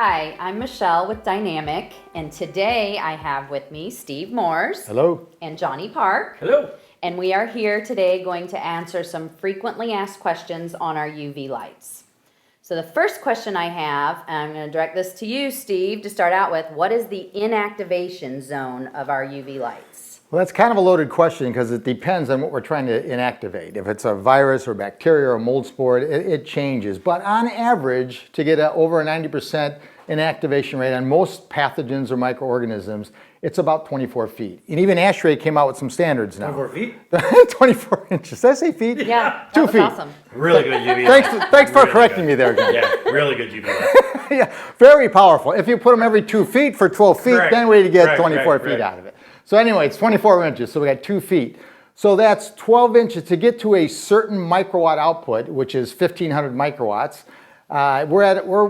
Hi, I'm Michelle with Dynamic, and today I have with me Steve Moores. Hello. And Johnny Park. Hello. And we are here today going to answer some frequently asked questions on our UV lights. So the first question I have, and I'm going to direct this to you, Steve, to start out with, what is the inactivation zone of our UV lights? Well, that's kind of a loaded question because it depends on what we're trying to inactivate. If it's a virus or bacteria or mold spore, it changes. But on average, to get over a 90% inactivation rate on most pathogens or microorganisms, it's about 24 feet. And even ASHRAE came out with some standards now. 24 feet? 24 inches. Did I say feet? Yeah, 2 that was feet. awesome. Really good UV. Thanks for Really correcting good. me there, guys. Yeah, really good UV. Yeah, very powerful. If you put them every 2 feet for 12 feet, Correct. then we get Right, 24 right, feet right. out of it. So anyway, it's 24 inches, so we got 2 feet. So that's 12 inches to get to a certain microwatt output, which is 1,500 microwatts.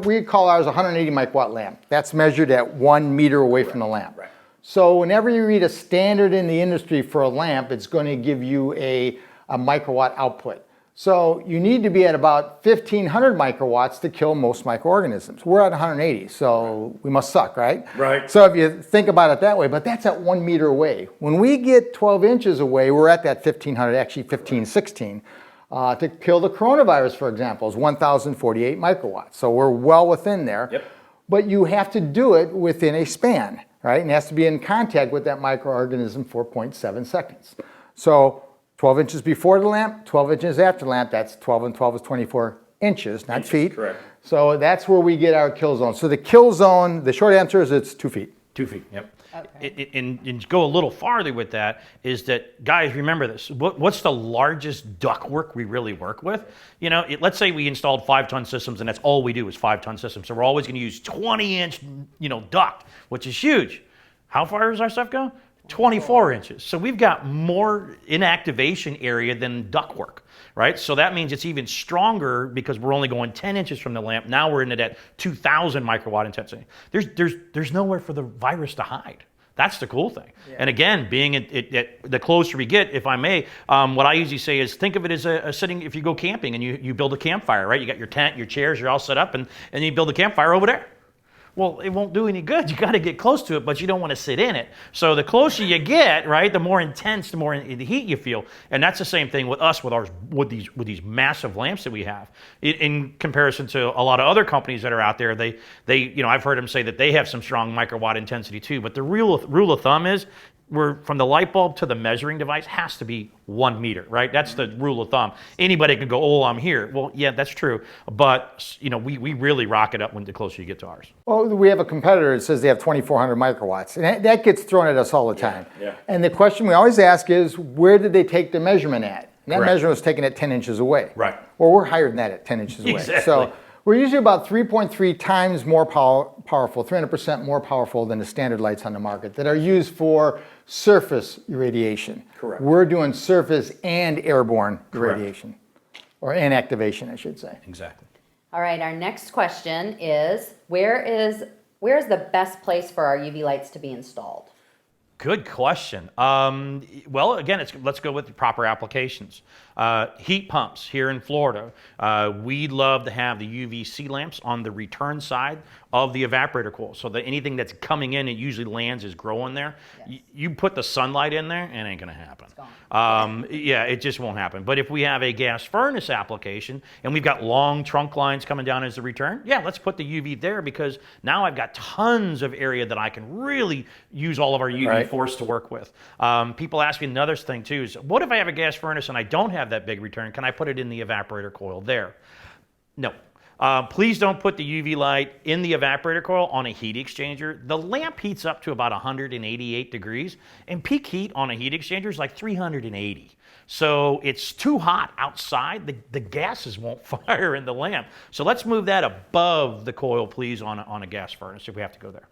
We call ours a 180 microwatt lamp. That's measured at 1 meter away from the lamp. Right. So whenever you read a standard in the industry for a lamp, it's going to give you a microwatt output. So you need to be at about 1,500 microwatts to kill most microorganisms. We're at 180, so we must suck, right? Right. So if you think about it that way, but that's at 1 meter away. When we get 12 inches away, we're at that 1,500, actually 1,516. To kill the coronavirus, for example, is 1,048 microwatts. So we're well within there. Yep. But you have to do it within a span, right? And it has to be in contact with that microorganism for 0.7 seconds. So 12 inches before the lamp, 12 inches after the lamp, that's 12 and 12 is 24 inches, not feet. correct. So that's where we get our kill zone. So the kill zone, the short answer is it's 2 feet. 2 feet, yep. Okay. And go a little farther with that is that, guys, remember this. What's the largest ductwork we really work with? You know, let's say we installed 5-ton systems and that's all we do is 5-ton systems. So we're always going to use 20-inch, duct, which is huge. How far does our stuff go? 24 inches. So we've got more inactivation area than ductwork, right? So that means it's even stronger because we're only going 10 inches from the lamp. Now we're in it at 2,000 microwatt intensity. There's nowhere for the virus to hide. That's the cool thing. Yeah. And again, being the closer we get, if I may, what I usually say is think of it as a sitting, if you go camping and you build a campfire, right? You got your tent, your chairs, you're all set up, and you build a campfire over there. Well, it won't do any good. You got to get close to it, but you don't want to sit in it. So the closer you get, right, the more intense, the more the heat you feel. And that's the same thing with us, with these massive lamps that we have. In comparison to a lot of other companies that are out there, they I've heard them say that they have some strong microwatt intensity too. But the rule of thumb is, from the light bulb to the measuring device has to be 1 meter, right? That's the rule of thumb. Anybody can go, oh, I'm here. Well, yeah, that's true. But, we really rock it up when the closer you get to ours. Well, we have a competitor that says they have 2,400 microwatts, and that gets thrown at us all the time. Yeah. And the question we always ask is, where did they take the measurement at? And that Correct. measurement was taken at 10 inches away. Right. Well, we're higher than that at 10 inches away. Exactly. So we're usually about 3.3 times more powerful, 300% more powerful than the standard lights on the market that are used for surface irradiation. Correct. We're doing surface and airborne Correct. irradiation, or inactivation, I should say. Exactly. All right, our next question is, where is the best place for our UV lights to be installed? Good question. Well, again, let's go with the proper applications. Heat pumps here in Florida. We love to have the UVC lamps on the return side of the evaporator coil, so that anything that's coming in, it usually lands is growing there. Yes. You put the sunlight in there, it ain't gonna happen. It's gone. Yeah, it just won't happen. But if we have a gas furnace application and we've got long trunk lines coming down as the return, yeah, let's put the UV there, because now I've got tons of area that I can really use all of our UV Right. force to work with. People ask me another thing too, is what if I have a gas furnace and I don't have that big return? Can I put it in the evaporator coil there? No. Please don't put the UV light in the evaporator coil on a heat exchanger. The lamp heats up to about 188 degrees, and peak heat on a heat exchanger is like 380. So it's too hot outside. The gases won't fire in the lamp. So let's move that above the coil, please, on a gas furnace if we have to go there.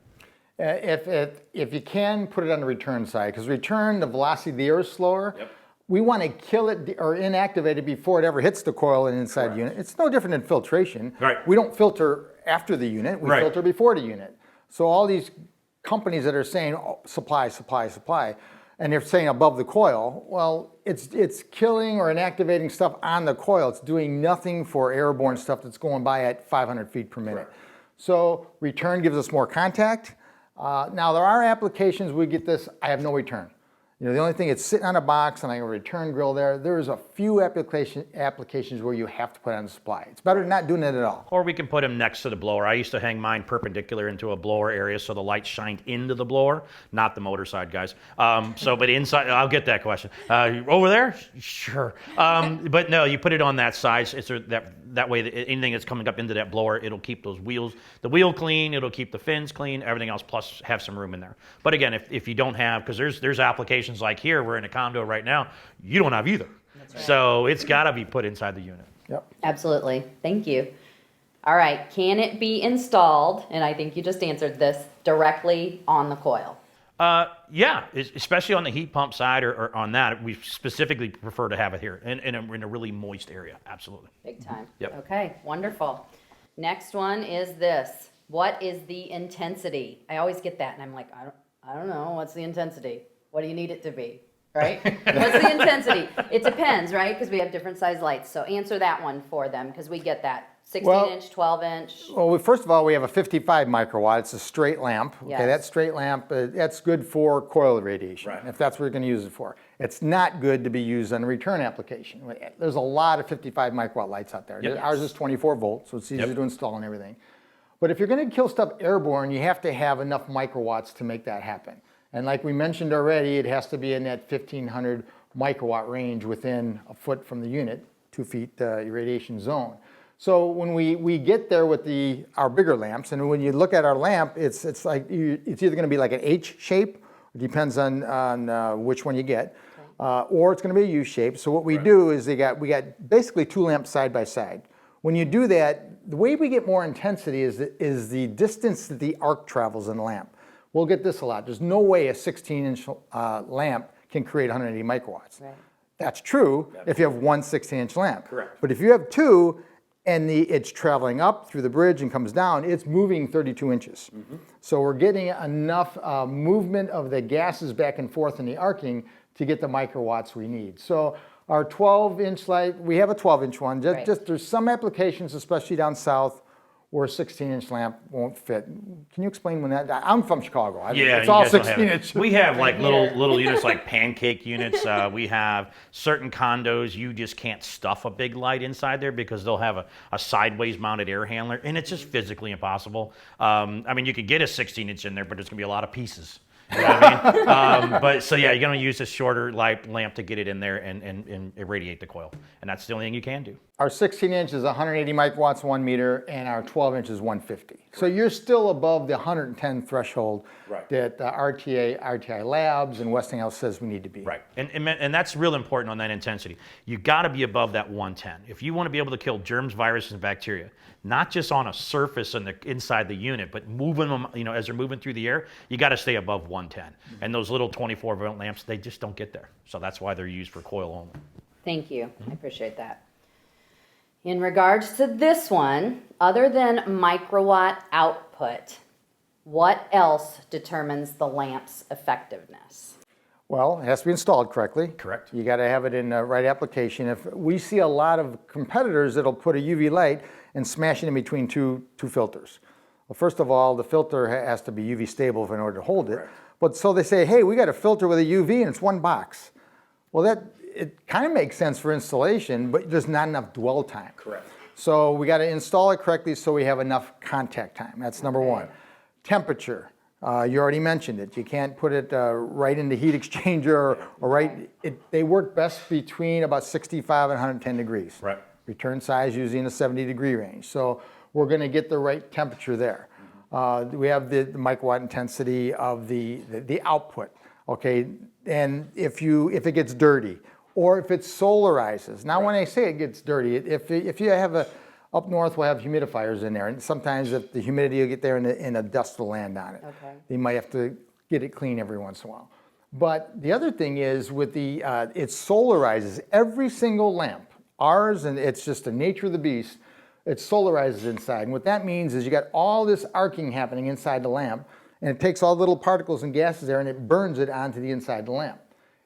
If you can, put it on the return side, because return, the velocity of the air is slower. Yep. We want to kill it or inactivate it before it ever hits the coil and inside the unit. It's no different than filtration. Right. We don't filter after the unit, we Right. filter before the unit. So all these companies that are saying, oh, supply, supply, supply, and they're saying above the coil, well, it's killing or inactivating stuff on the coil. It's doing nothing for airborne stuff that's going by at 500 feet per minute. Correct. So return gives us more contact. Now there are applications we get this, I have no return. The only thing, it's sitting on a box and I have a return grill there. There's a few applications where you have to put on the supply. It's better than not doing it at all. Or we can put them next to the blower. I used to hang mine perpendicular into a blower area so the light shined into the blower, not the motor side, guys. But inside, I'll get that question. Over there? Sure. But no, you put it on that side. That way, anything that's coming up into that blower, it'll keep the wheel clean, it'll keep the fins clean, everything else, plus have some room in there. But again, if you don't have, because there's applications like here, we're in a condo right now, you don't have either. Right. So it's got to be put inside the unit. Yep. Absolutely. Thank you. All right. Can it be installed, and I think you just answered this, directly on the coil? Yeah, especially on the heat pump side or on that, we specifically prefer to have it here in a really moist area. Absolutely. Big time. Yep. Okay, wonderful. Next one is this. What is the intensity? I always get that, and I'm like, I don't know. What's the intensity? What do you need it to be? Right? What's the intensity? It depends, right? Because we have different size lights. So answer that one for them, because we get that. 16-inch, 12-inch. Well, first of all, we have a 55 microwatt. It's a straight lamp. Okay, Yes. that straight lamp, that's good for coil irradiation, Right. if that's what we're going to use it for. It's not good to be used on a return application. There's a lot of 55 microwatt lights out there. Yep. Ours is 24 volts, so it's easy Yep. to install and everything. But if you're going to kill stuff airborne, you have to have enough microwatts to make that happen. And like we mentioned already, it has to be in that 1500 microwatt range within a foot from the unit, 2 feet irradiation zone. So when we get there with our bigger lamps, and when you look at our lamp, it's either going to be like an H shape, it depends on which one you get, or it's going to be a U shape. So what we do is we got basically 2 lamps side by side. When you do that, the way we get more intensity is the distance that the arc travels in the lamp. We'll get this a lot. There's no way a 16-inch lamp can create 180 microwatts. Right. That's true if you have one 16-inch lamp. Correct. But if you have 2, and it's traveling up through the bridge and comes down, it's moving 32 inches. Mm-hmm. So we're getting enough movement of the gases back and forth in the arcing to get the microwatts we need. So our 12-inch light, we have a 12-inch one. Just there's some applications, especially down south, where a 16-inch lamp won't fit. Can you explain when that? I'm from Chicago. Yeah, it's all you guys don't have 16 it. inch. We have like little units like pancake units. We have certain condos you just can't stuff a big light inside there because they'll have a sideways mounted air handler, and it's just physically impossible. I mean, you could get a 16-inch in there, but there's gonna be a lot of pieces. You know what I mean? But so yeah, you're gonna use a shorter light lamp to get it in there and irradiate the coil, and that's the only thing you can do. Our 16-inch is 180 microwatts 1 meter, and our 12-inch is 150. So you're still above the 110 threshold that RTI Labs and Westinghouse says we need to be. Right, and that's real important on that intensity. You got to be above that 110 if you want to be able to kill germs, viruses, and bacteria. Not just on a surface inside the unit, but moving them, as they're moving through the air, you got to stay above 110. And those little 24-volt lamps, they just don't get there. So that's why they're used for coil only. Thank you. I appreciate that. In regards to this one, other than microwatt output, what else determines the lamp's effectiveness? Well, it has to be installed correctly. Correct. You got to have it in the right application. If we see a lot of competitors that'll put a UV light and smash it in between two filters. Well, first of all, the filter has to be UV stable in order to hold it. But so they say, hey, we got a filter with a UV and it's one box. Well, it kind of makes sense for installation, but there's not enough dwell time. Correct. So we got to install it correctly so we have enough contact time. That's number one. Temperature. You already mentioned it. You can't put it right in the heat exchanger they work best between about 65 and 110 degrees. Right. Return size usually in the 70-degree range. So we're going to get the right temperature there. We have the microwatt intensity of the output. Okay, and if it gets dirty or if it solarizes. Now, when I say it gets dirty, if you have up north, we'll have humidifiers in there, and sometimes if the humidity will get there and the dust will land on it. Okay. You might have to get it clean every once in a while. But the other thing is with it solarizes every single lamp. Ours, and it's just the nature of the beast, it solarizes inside. And what that means is you got all this arcing happening inside the lamp, and it takes all the little particles and gases there and it burns it onto the inside of the lamp.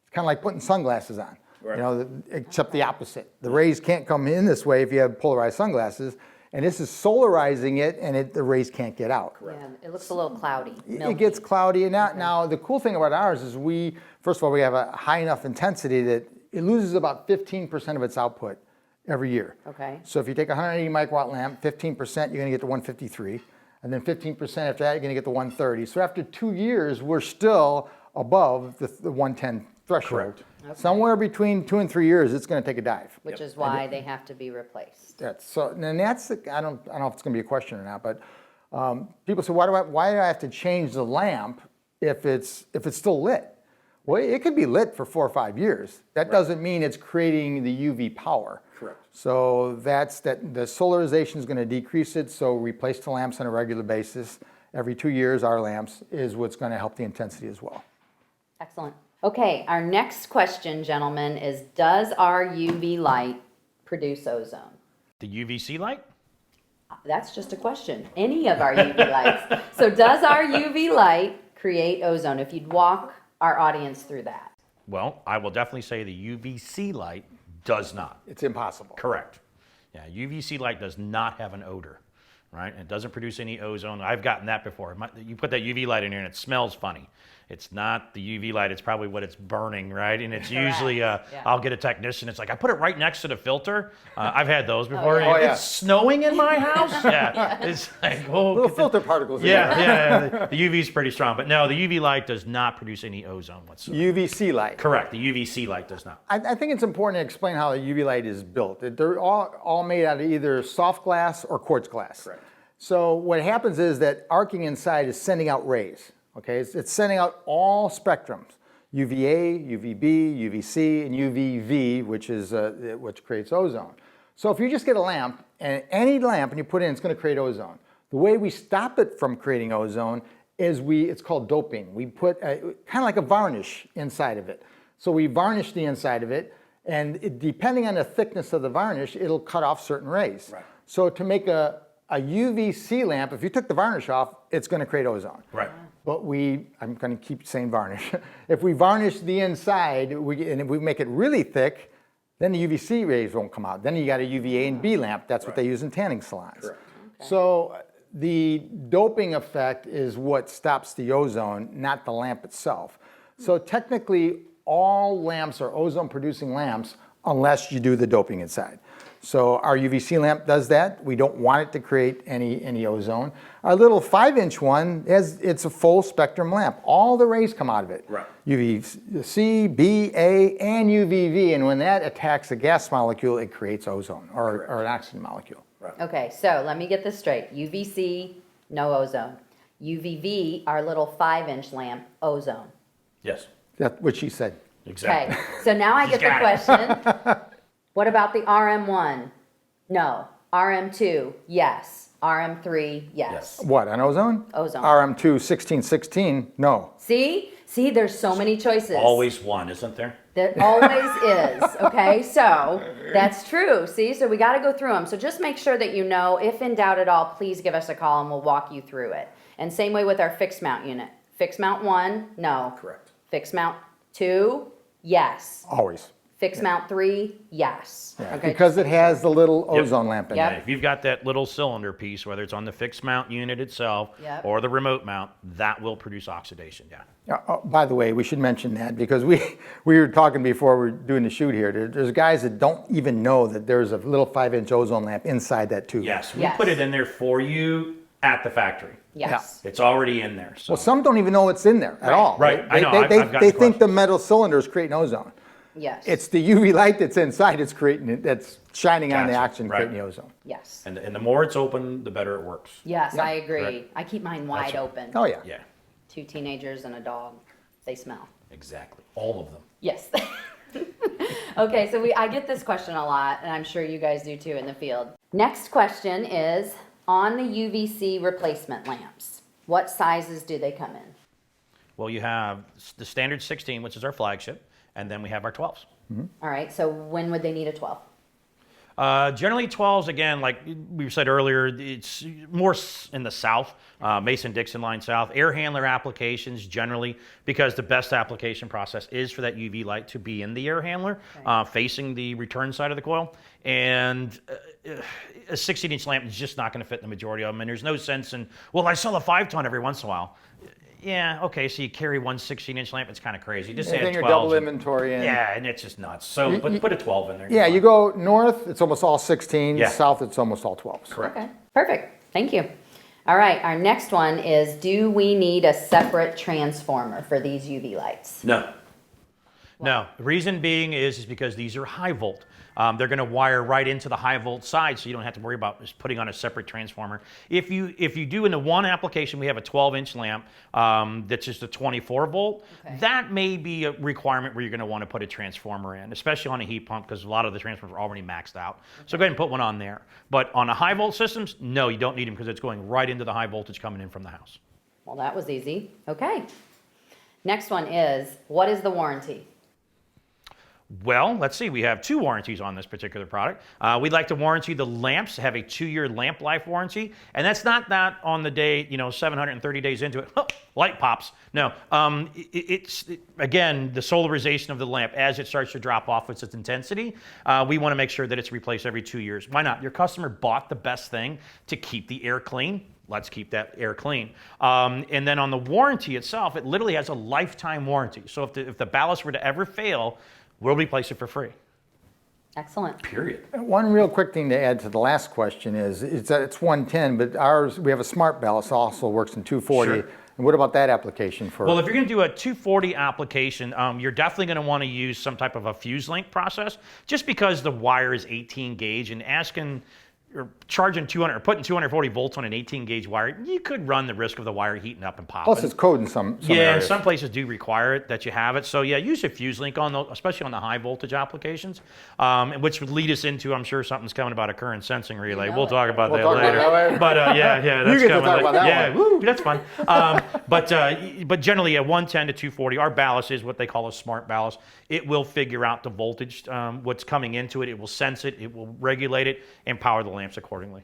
It's kind of like putting sunglasses on. Right. Except the opposite. The rays can't come in this way if you have polarized sunglasses. And this is solarizing it, and the rays can't get out. Yeah, it looks a little cloudy, It milky. gets cloudy, and now the cool thing about ours is first of all, we have a high enough intensity that it loses about 15% of its output every year. Okay. So if you take a 180 microwatt lamp, 15%, you're gonna get to 153, and then 15% after that, you're gonna get to 130. So after 2 years, we're still above the 110 threshold. Correct. Somewhere between 2 and 3 years, it's gonna take a dive. Which is why they have to be replaced. And that's I don't know if it's going to be a question or not, but people say, why do I have to change the lamp if it's still lit? Well, it could be lit for 4 or 5 years. That doesn't mean it's creating the UV power. Correct. So the solarization is going to decrease it. So replace the lamps on a regular basis every 2 years. Our lamps is what's going to help the intensity as well. Excellent. Okay, our next question, gentlemen, is does our UV light produce ozone? The UVC light? That's just a question. Any of our UV lights. So does our UV light create ozone? If you'd walk our audience through that. Well, I will definitely say the UVC light does not. It's impossible. Correct. Yeah, UVC light does not have an odor, right? It doesn't produce any ozone. I've gotten that before. You put that UV light in here and it smells funny. It's not the UV light, it's probably what it's burning, right? And it's usually, Yeah. I'll get a technician, it's like, I put it right next to the filter. I've had those before. yeah. Oh, yeah. It's snowing in my house? Yeah. It's like, oh. Little filter particles. in Yeah, there. yeah, the UV is pretty strong. But no, the UV light does not produce any ozone whatsoever. UVC light. Correct, the UVC light does not. I think it's important to explain how the UV light is built. They're all made out of either soft glass or quartz glass. Correct. So what happens is that arcing inside is sending out rays. Okay, it's sending out all spectrums: UVA, UVB, UVC, and UVV, which creates ozone. So if you just get a lamp, and any lamp, and you put it in, it's going to create ozone. The way we stop it from creating ozone is it's called doping. We put kind of like a varnish inside of it. So we varnish the inside of it, and depending on the thickness of the varnish, it'll cut off certain rays. Right. So to make a UVC lamp, if you took the varnish off, it's going to create ozone. Right. But I'm going to keep saying varnish. If we varnish the inside, and if we make it really thick, then the UVC rays won't come out. Then you got a UVA and B lamp. That's what they use in tanning salons. Correct. So the doping effect is what stops the ozone, not the lamp itself. So technically, all lamps are ozone-producing lamps unless you do the doping inside. So our UVC lamp does that. We don't want it to create any ozone. Our little 5-inch one, it's a full spectrum lamp. All the rays come out of it. Right. UVC, B, A, and UVV. And when that attacks a gas molecule, it creates ozone or an oxygen molecule. Okay, so let me get this straight. UVC, no ozone. UVV, our little 5-inch lamp, ozone. Yes, That's what she said. exactly. Okay, so now I get the got it. question. What about the RM1? No. RM2, yes. RM3, yes. What, on ozone? Ozone. RM2 1616, no. See, there's so many choices. Always one, isn't there? There always is, okay? So that's true. See, so we got to go through them. So just make sure that you know, if in doubt at all, please give us a call and we'll walk you through it. And same way with our fixed mount unit. Fixed mount 1, no. Correct. Fixed mount 2, yes. Always. Fixed mount 3, yes. Yeah, Okay. because it has the little ozone lamp in Yep. it. If you've got that little cylinder piece, whether it's on the fixed mount unit itself Yep. or the remote mount, that will produce oxidation, yeah. By the way, we should mention that because we were talking before we were doing the shoot here. There's guys that don't even know that there's a little 5-inch ozone lamp inside that tube. Yes, we Yes. put it in there for you at the factory. Yes. It's already in there. So. Well, some don't even know it's in there at all. Right. I know. I've They gotten think the questions. metal cylinder is creating ozone. Yes. It's the UV light that's inside that's creating it, that's shining on the Gotcha. oxygen, Right. creating the ozone. Yes. And the more it's open, the better it works. Yes, I agree. Correct. I keep mine wide open. Oh, yeah. Yeah, 2 teenagers and a dog. They smell. exactly. All of them. Yes. Okay, so I get this question a lot, and I'm sure you guys do too in the field. Next question is on the UVC replacement lamps. What sizes do they come in? Well, you have the standard 16, which is our flagship, and then we have our 12s. All right, so when would they need a 12? Generally 12s, again, like we said earlier, it's more in the south, Mason-Dixon line south. Air handler applications generally, because the best application process is for that UV light to be in the air handler, facing the return side of the coil. And a 16-inch lamp is just not going to fit the majority of them. And there's no sense in, well, I sell a 5-ton every once in a while. Yeah, okay, so you carry one 16-inch lamp, it's kind of crazy. Just add 12s. Your double inventory in. Yeah, and it's just nuts. So put a 12 in there. Yeah, you go north, it's almost all 16s. Yeah. South, it's almost all 12s. Correct. Okay, perfect. Thank you. All right, our next one is, do we need a separate transformer for these UV lights? No. No, the reason being is because these are high volt. They're going to wire right into the high volt side, so you don't have to worry about just putting on a separate transformer. If you do in the one application, we have a 12-inch lamp that's just a 24 volt. Okay. That may be a requirement where you're going to want to put a transformer in, especially on a heat pump, because a lot of the transformers are already maxed out. So go ahead and put one on there. But on the high volt systems, no, you don't need them because it's going right into the high voltage coming in from the house. Well, that was easy. Okay. Next one is, what is the warranty? Well, let's see. We have 2 warranties on this particular product. We'd like to warranty the lamps, have a 2-year lamp life warranty. And that's not that on the day, 730 days into it, light pops. No, again, the solarization of the lamp, as it starts to drop off with its intensity, we want to make sure that it's replaced every 2 years. Why not? Your customer bought the best thing to keep the air clean. Let's keep that air clean. And then on the warranty itself, it literally has a lifetime warranty. So if the ballast were to ever fail, we'll replace it for free. Excellent. Period. One real quick thing to add to the last question is that it's 110, but ours, we have a smart ballast, also works in 240. Sure. And what about that application for? Well, if you're going to do a 240 application, you're definitely going to want to use some type of a fuse link process, just because the wire is 18 gauge, and or charging 200 or putting 240 volts on an 18 gauge wire, you could run the risk of the wire heating up and popping. Plus it's code in some yeah, areas. some places do require it that you have it. So yeah, use a fuse link on those, especially on the high voltage applications, which would lead us into, I'm sure something's coming about a current sensing relay. know We'll it. talk about We'll that talk about later. that later. But yeah, that's get to coming. talk about that yeah, one. woo, that's fun. But generally at 110 to 240, our ballast is what they call a smart ballast. It will figure out the voltage, what's coming into it. It will sense it. It will regulate it and power the lamps accordingly.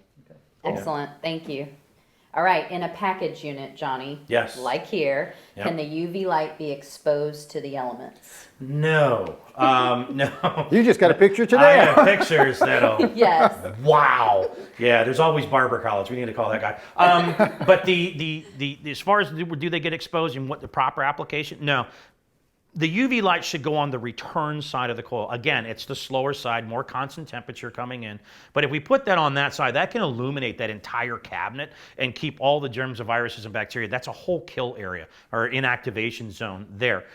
Excellent. Thank you. All right, in a package unit, Johnny. Yes. Like here, Yep. can the UV light be exposed to the elements? No, no. You just got a picture I today. have pictures that'll. Yes. Wow. Yeah, there's always barber college. We need to call that guy. But the as far as do they get exposed and what the proper application? No. The UV light should go on the return side of the coil. Again, it's the slower side, more constant temperature coming in. But if we put that on that side, that can illuminate that entire cabinet and keep all the germs and viruses and bacteria. That's a whole kill area or inactivation zone there.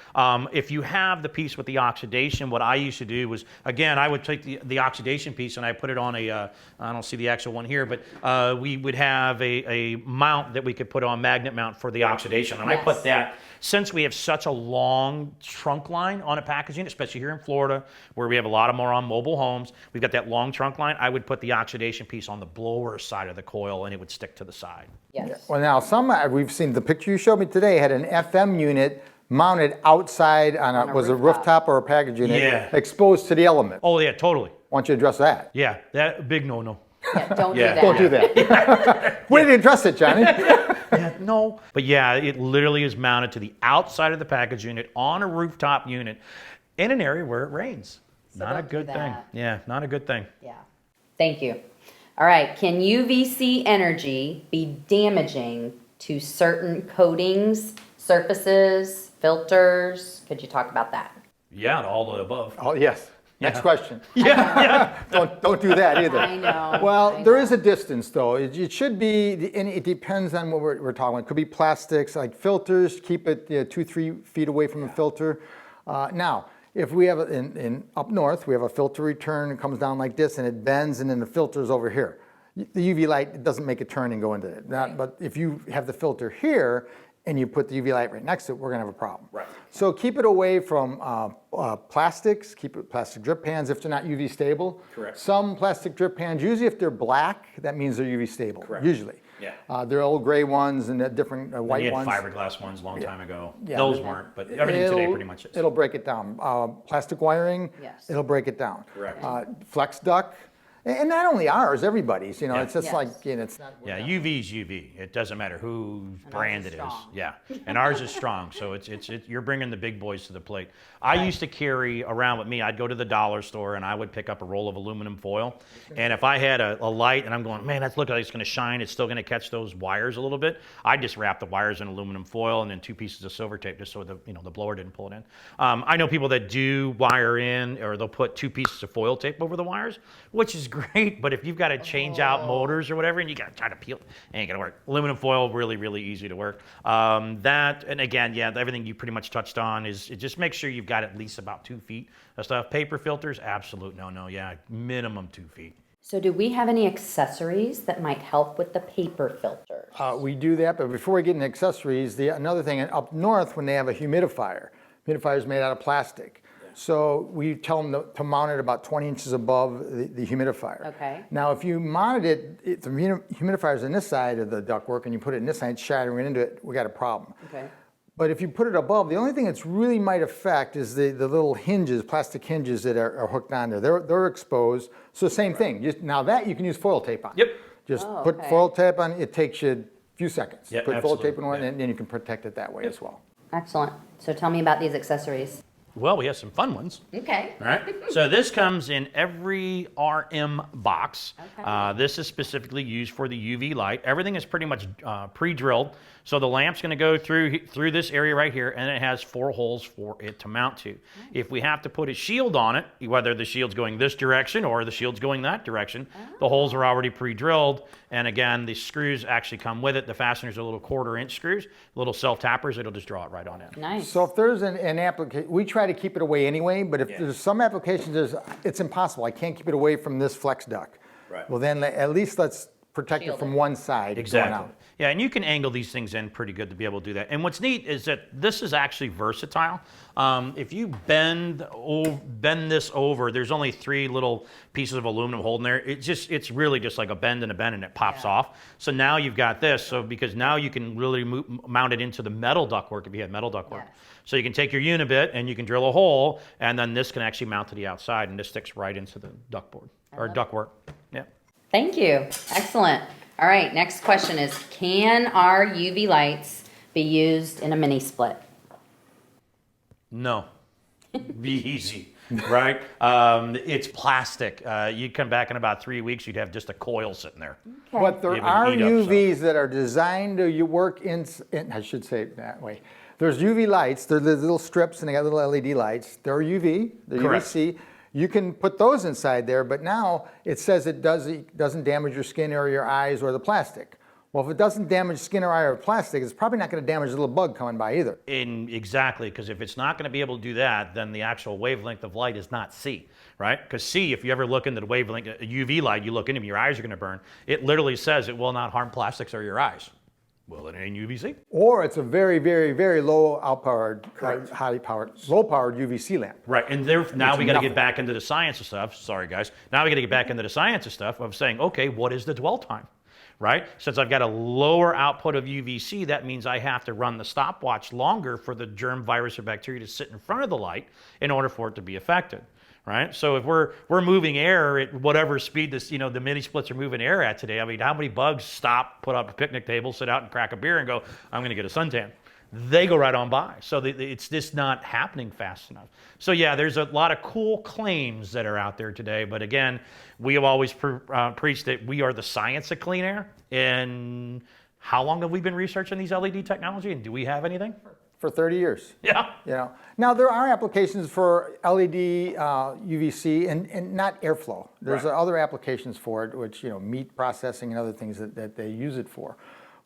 If you have the piece with the oxidation, what I used to do was, again, I would take the oxidation piece and I put it on I don't see the actual one here, but we would have a mount that we could put on, magnet mount for the oxidation. And I Yes. put that, since we have such a long trunk line on a packaging, especially here in Florida, where we have a lot of more on mobile homes, we've got that long trunk line, I would put the oxidation piece on the blower side of the coil and it would stick to the side. Yes. Well, now we've seen the picture you showed me today had an FM unit mounted outside on On a was a rooftop. rooftop or a package unit Yeah. exposed to the element. Oh yeah, totally. Why don't you address that? Yeah, that big no-no. Yeah, don't Yeah. do that. Don't do that. Way to address it, Johnny. Yeah, no. But yeah, it literally is mounted to the outside of the package unit on a rooftop unit in an area where it rains. So Not a don't do good thing. that. Yeah, not a good thing. Yeah. Thank you. All right. Can UVC energy be damaging to certain coatings, surfaces, filters? Could you talk about that? Yeah, all the above. Oh, yes. Next Yeah. question. Yeah. Don't do that either. I know. Well, I there know. is a distance though. It should be, and it depends on what we're talking about. It could be plastics, like filters, keep it 2-3 feet away from the filter. Now, if we have in up north, we have a filter return, it comes down like this and it bends and then the filter's over here. The UV light, it doesn't make a turn and go into it. But if you have the filter here and you put the UV light right next to it, we're gonna have a problem. Right. So keep it away from plastics, keep it plastic drip pans if they're not UV stable. Correct. Some plastic drip pans, usually if they're black, that means they're UV stable. Correct. Usually. Yeah. They're old gray ones and the different We white had ones. fiberglass ones a long time ago. Yeah. Those weren't, but everything today pretty much is. It'll break it down. Plastic wiring, Yes. it'll break it down. Correct. Flex duct, And not only ours, everybody's, you know, Yeah. it's just Yes. like, you know, it's not. Yeah, UV's UV. It doesn't matter whose brand is it is. strong. Yeah, and ours is strong. So you're bringing the big boys to the plate. I used to carry around with me. I'd go to the dollar store and I would pick up a roll of aluminum foil. And if I had a light and I'm going, man, that's looking like it's going to shine. It's still going to catch those wires a little bit. I'd just wrap the wires in aluminum foil and then 2 pieces of silver tape just so the blower didn't pull it in. I know people that do wire in or they'll put 2 pieces of foil tape over the wires, which is great. But if you've got to change out motors or whatever and you got to try to peel it, ain't going to work. Aluminum foil, really, really easy to work. That, and again, yeah, everything you pretty much touched on is just make sure you've got at least about 2 feet of stuff. Paper filters, absolute no, yeah, minimum 2 feet. So do we have any accessories that might help with the paper filters? We do that, but before we get into accessories, another thing, up north when they have a humidifier is made out of plastic. So we tell them to mount it about 20 inches above the humidifier. Okay. Now, if you mounted it, the humidifier on this side of the ductwork and you put it in this side, shattering into it, we got a problem. Okay. But if you put it above, the only thing that's really might affect is the little hinges, plastic hinges that are hooked on there. They're exposed. So same thing. Now that you can use foil tape on. Yep. Just Oh, put okay. foil tape on. It takes you a few seconds. Yeah, put foil tape absolutely. on, Yeah. and then you can protect it that way as well. Excellent. So tell me about these accessories. Well, we have some fun ones. Okay. All right. So this comes in every RM box. Okay. This is specifically used for the UV light. Everything is pretty much pre-drilled. So the lamp's going to go through this area right here, and it has 4 holes for it to mount to. If we have to put a shield on it, whether the shield's going this direction or the shield's going that direction, the holes are already pre-drilled. And again, the screws actually come with it. The fasteners are little 1/4-inch screws, little self-tappers. It'll just draw it right on in. Nice. So if there's an application, we try to keep it away anyway, but if there's some applications, it's impossible. I can't keep it away from this flex duct. Right. Well, then at least let's protect Shield it from it. one side going Exactly. out. Yeah, and you can angle these things in pretty good to be able to do that. And what's neat is that this is actually versatile. If you bend this over, there's only 3 little pieces of aluminum holding there. It's really just like a bend and it pops off. So now you've got this. So because now you can really mount it into the metal ductwork if you have metal ductwork. Yes. So you can take your unibit and you can drill a hole, and then this can actually mount to the outside, and this sticks right into the ductboard or ductwork. Yeah. Thank you. Excellent. All right, next question is, can our UV lights be used in a mini split? No. Be easy, right? It's plastic. You'd come back in about 3 weeks, you'd have just a coil sitting there. But there It would are heat up UVs that are designed to work I should say it that way. There's UV lights, they're the little strips and they got little LED lights. They're UV, they're Correct. UVC. You can put those inside there, but now it says it doesn't damage your skin or your eyes or the plastic. Well, if it doesn't damage skin or eye or plastic, it's probably not going to damage the little bug coming by either. Exactly, because if it's not going to be able to do that, then the actual wavelength of light is not C, right? Because C, if you ever look into the wavelength, a UV light, you look into them, your eyes are going to burn. It literally says it will not harm plastics or your eyes. Well, it ain't UVC. Or it's a very, very, very low outpowered, low powered UVC lamp. Right, and now we got to nothing. get back into the science of stuff. Sorry, guys. Now we got to get back into the science of stuff of saying, okay, what is the dwell time? Right? Since I've got a lower output of UVC, that means I have to run the stopwatch longer for the germ, virus, or bacteria to sit in front of the light in order for it to be affected. Right? So if we're moving air at whatever speed the mini splits are moving air at today, I mean, how many bugs stop, put up a picnic table, sit out and crack a beer and go, I'm going to get a suntan? They go right on by. So it's just not happening fast enough. So yeah, there's a lot of cool claims that are out there today. But again, we have always preached that we are the science of clean air. And how long have we been researching these LED technology? And do we have anything? For 30 years. Yeah. You know, now there are applications for LED UVC and not airflow. There's Right. other applications for it, which meat processing and other things that they use it for.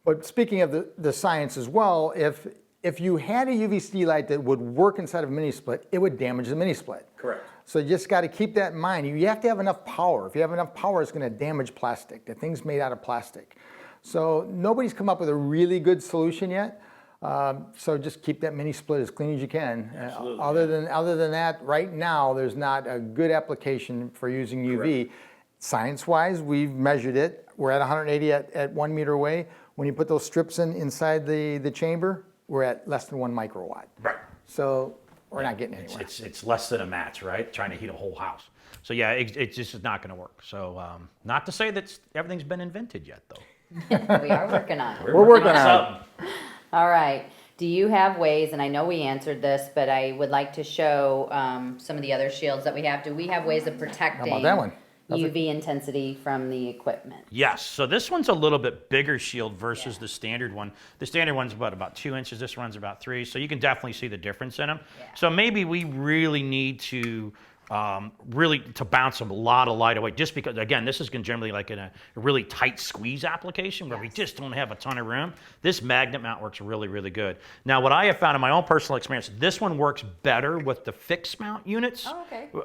But speaking of the science as well, if you had a UVC light that would work inside of a mini split, it would damage the mini split. Correct. So you just got to keep that in mind. You have to have enough power. If you have enough power, it's going to damage plastic. The thing's made out of plastic. So nobody's come up with a really good solution yet. So just keep that mini split as clean as you can. Absolutely, Other than that, right now there's not a good application for using UV. Science-wise, we've measured it. We're at 180 at 1 meter away. When you put those strips inside the chamber, we're at less than 1 microwatt. Right. So we're not getting anywhere. It's less than a match, right? Trying to heat a whole house. So yeah, it just is not going to work. So not to say that everything's been invented yet, though. We are working on it. We're working on it. something. All right. Do you have ways, and I know we answered this, but I would like to show some of the other shields that we have. Do we have ways of protecting that one? That's UV intensity from the equipment? Yes, so this one's a little bit bigger shield versus the standard one. The standard one's about 2 inches, this one's about 3, so you can definitely see the difference in them. Yeah. So maybe we really need to really to bounce a lot of light away, just because, again, this is generally like in a really tight squeeze application where we just don't have a ton of room. This magnet mount works really, really good. Now, what I have found in my own personal experience, this one works better with the fixed mount units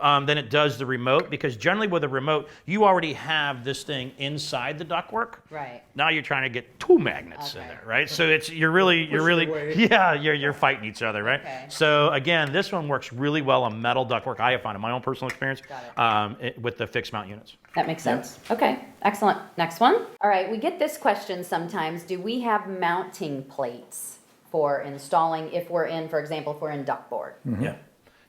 than it does the remote, because generally with a remote, you already have this thing inside the ductwork. Right. Now you're trying to get 2 magnets in there, right? So you're really, you're fighting each other, right? Okay. So again, this one works really well on metal ductwork. I have found in my own personal experience with the fixed mount units. That makes sense. Okay, excellent. Next one. All right, we get this question sometimes. Do we have mounting plates for installing if we're in, for example, if we're in ductboard? Yeah.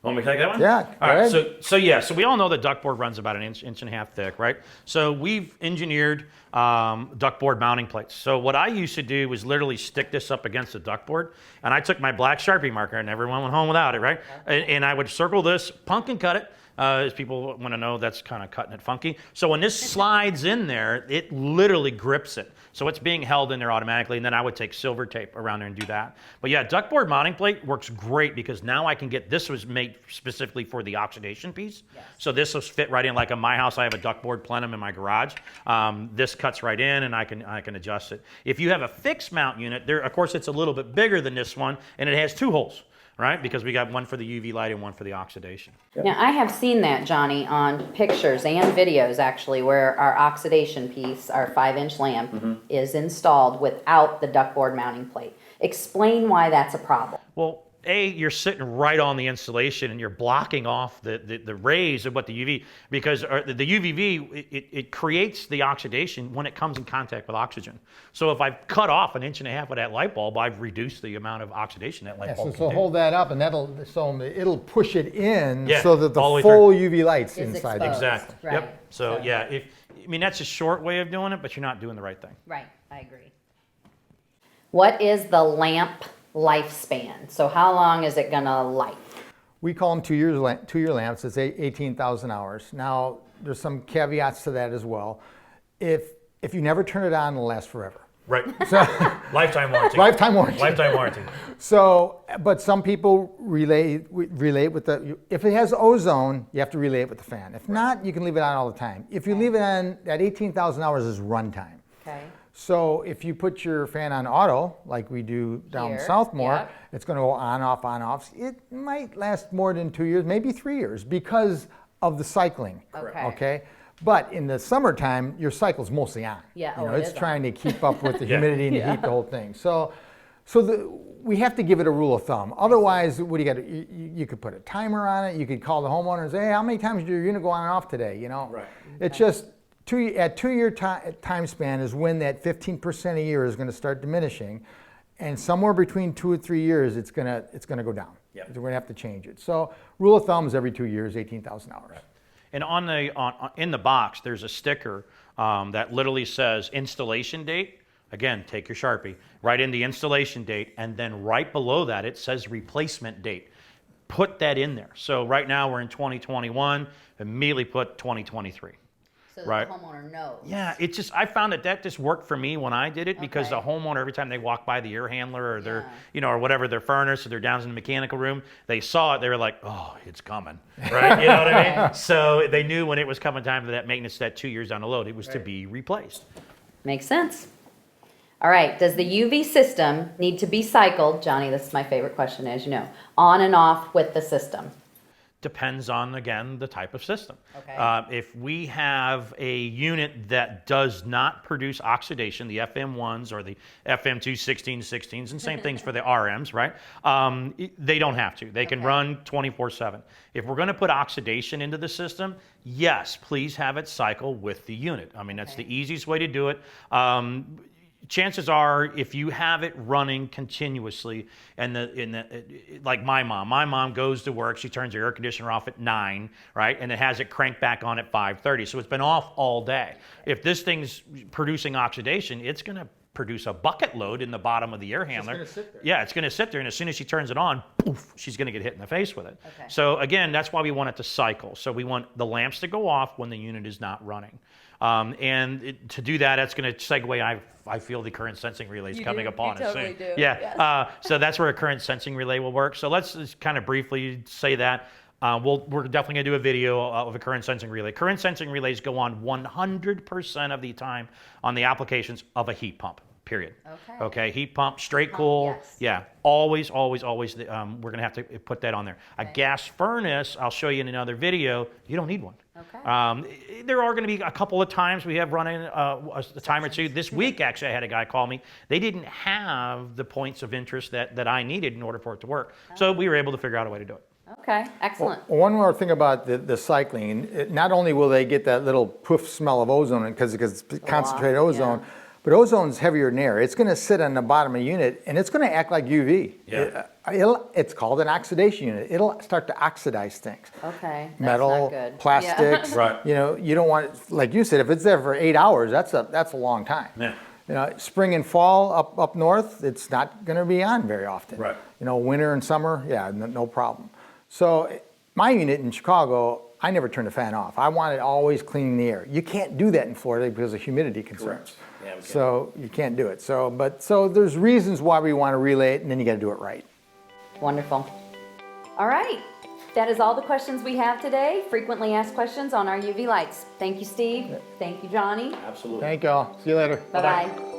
Want me to take that one? Yeah, All go right. ahead. So we all know that ductboard runs about an inch and a half thick, right? So we've engineered ductboard mounting plates. So what I used to do was literally stick this up against the ductboard, and I took my black Sharpie marker, and everyone went home without it, right? And I would circle this, pumpkin cut it. As people want to know, that's kind of cutting it funky. So when this slides in there, it literally grips it. So it's being held in there automatically, and then I would take silver tape around there and do that. But yeah, ductboard mounting plate works great because now I can get, this was made specifically for the oxidation piece. Yes. So this will fit right in. Like in my house, I have a ductboard plenum in my garage. This cuts right in, and I can adjust it. If you have a fixed mount unit, there, of course, it's a little bit bigger than this one, and it has 2 holes. Right? Because we got one for the UV light and one for the oxidation. Now, I have seen that, Johnny, on pictures and videos, actually, where our oxidation piece, our 5-inch lamp, is installed without the ductboard mounting plate. Explain why that's a problem. Well, you're sitting right on the insulation and you're blocking off the rays of what the UV, because the UVV, it creates the oxidation when it comes in contact with oxygen. So if I've cut off 1.5 inches of that light bulb, I've reduced the amount of oxidation that light bulb So can do. hold that up, and it'll push it in Yeah, so that the all the way full UV light's Is inside there. exposed. Exactly. Right. Yep. So yeah, that's a short way of doing it, but you're not doing the right thing. Right, I agree. What is the lamp lifespan? So how long is it gonna light? We call them 2-year lamps. It's 18,000 hours. Now, there's some caveats to that as well. If you never turn it on, it'll last forever. Right. So, Lifetime warranty. lifetime warranty. Lifetime warranty. So, but some people relate with if it has ozone, you have to relay it with the fan. If not, you can leave it on all the time. If you leave it on, that 18,000 hours is runtime. Okay. So if you put your fan on auto, like we do down Here, Southmore, yep. it's going to go on, off, on, off. It might last more than 2 years, maybe 3 years, because of the cycling. Okay. Okay. But in the summertime, your cycle's mostly on. Yeah, You know, it it's is on. trying to keep up with the Yeah. humidity and the heat, the whole thing. So we have to give it a rule of thumb. Otherwise, what do you got? You could put a timer on it. You could call the homeowner and say, hey, how many times did your unit go on and off today? You know. Right. It's just. At 2-year time span is when that 15% a year is going to start diminishing, and somewhere between 2 or 3 years it's going to go down. Yep. We're going to have to change it. So rule of thumb is every 2 years, 18,000 hours. And in the box, there's a sticker that literally says installation date. Again, take your Sharpie, write in the installation date, and then right below that it says replacement date. Put that in there. So right now we're in 2021. Immediately put 2023. So that Right. the homeowner knows. Yeah, I found that just worked for me when I did it, because Okay. the homeowner, every time they walk by the air handler or their, Yeah. or whatever, their furnace, or they're down in the mechanical room, they saw it, they were like, oh, it's coming, right? You know what I mean? So they knew when it was coming time for that maintenance, that 2 years down the road, it was to be replaced. Makes sense. All right, does the UV system need to be cycled? Johnny, this is my favorite question, as you know. On and off with the system. Depends on, again, the type of system. Okay. If we have a unit that does not produce oxidation, the FM1s or the FM2 1616s, and same things for the RMs, right? They don't have to. They can Okay. run 24/7. If we're going to put oxidation into the system, yes, please have it cycle with the unit. I mean, that's Okay. the easiest way to do it. chances are, if you have it running continuously, and like my mom goes to work, she turns the air conditioner off at 9, right, and it has it cranked back on at 5:30, so it's been off all day. If this thing's producing oxidation, it's going to produce a bucket load in the bottom of the air handler. gonna sit there. Yeah, it's going to sit there, and as soon as she turns it on, poof, she's going to get hit in the face with it. Okay. So again, that's why we want it to cycle. So we want the lamps to go off when the unit is not running. To do that, that's going to segue. I feel the current sensing relay is You coming do. upon You us totally soon. do. Yeah. Yes. So that's where a current sensing relay will work. So let's just kind of briefly say that. We're definitely going to do a video of a current sensing relay. Current sensing relays go on 100% of the time on the applications of a heat pump. Period. Okay. Okay. Heat pump, straight cool. yes. Yeah. Always. We're going to have to put that on there. A gas furnace, I'll show you in another video. You don't need one. Okay. There are going to be a couple of times we have running a time or two. This week, actually, I had a guy call me. They didn't have the points of interest that I needed in order for it to work. So we were able to figure out a way to do it. Okay, excellent. One more thing about the cycling, not only will they get that little poof smell of ozone because it's concentrated ozone, yeah. but ozone's heavier than air. It's going to sit on the bottom of the unit and it's going to act like UV. Yeah. It's called an oxidation unit. It'll start to oxidize things. Okay, that's Metal, not good. plastics. Yeah. Right. You know, you don't want, like you said, if it's there for 8 hours, that's a long time. Yeah. You know, spring and fall up north, it's not going to be on very often. Right. You know, winter and summer, yeah, no problem. So my unit in Chicago, I never turn the fan off. I want it always cleaning the air. You can't do that in Florida because of humidity concerns. Yeah, we can't. So you can't do it. So there's reasons why we want to relay it, and then you got to do it right. Wonderful. All right, that is all the questions we have today. Frequently asked questions on our UV lights. Thank you, Steve. Thank you, Johnny. Absolutely. Thank y'all. See you later. Bye-bye.